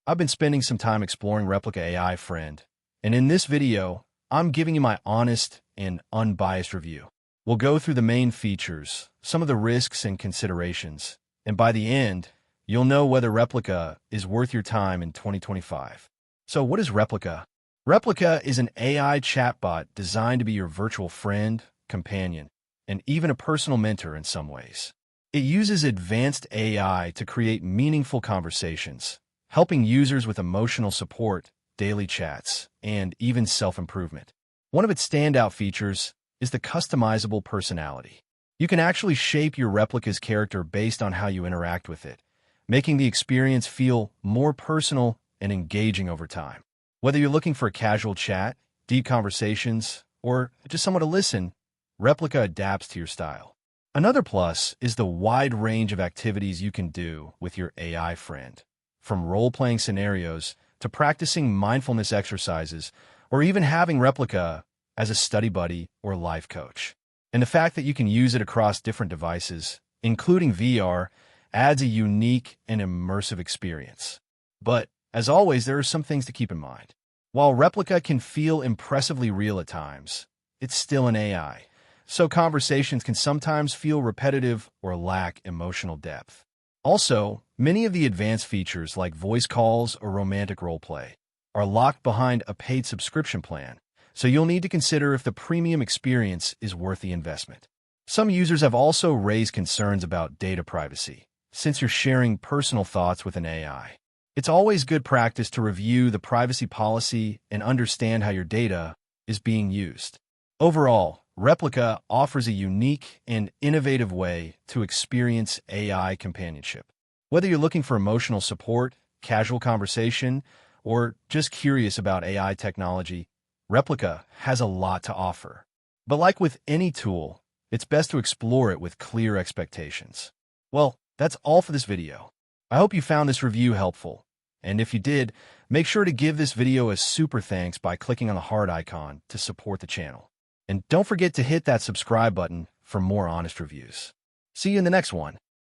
I've been spending some time exploring Replika AI Friend, and in this video, I'm giving you my honest and unbiased review. We'll go through the main features, some of the risks and considerations, and by the end, you'll know whether Replika is worth your time in 2025. So what is Replika? Replika is an AI chatbot designed to be your virtual friend, companion, and even a personal mentor in some ways. It uses advanced AI to create meaningful conversations, helping users with emotional support, daily chats, and even self-improvement. One of its standout features is the customizable personality. You can actually shape your Replika's character based on how you interact with it, making the experience feel more personal and engaging over time. Whether you're looking for a casual chat, deep conversations, or just someone to listen, Replika adapts to your style. Another plus is the wide range of activities you can do with your AI friend, from role-playing scenarios to practicing mindfulness exercises, or even having Replika as a study buddy or life coach. And the fact that you can use it across different devices, including VR, adds a unique and immersive experience. But, as always, there are some things to keep in mind. While Replika can feel impressively real at times, it's still an AI, so conversations can sometimes feel repetitive or lack emotional depth. Also, many of the advanced features like voice calls or romantic roleplay are locked behind a paid subscription plan, so you'll need to consider if the premium experience is worth the investment. Some users have also raised concerns about data privacy, since you're sharing personal thoughts with an AI. It's always good practice to review the privacy policy and understand how your data is being used. Overall, Replika offers a unique and innovative way to experience AI companionship. Whether you're looking for emotional support, casual conversation, or just curious about AI technology, Replika has a lot to offer. But like with any tool, it's best to explore it with clear expectations. Well, that's all for this video. I hope you found this review helpful. And if you did, make sure to give this video a super thanks by clicking on the heart icon to support the channel. And don't forget to hit that subscribe button for more honest reviews. See you in the next one.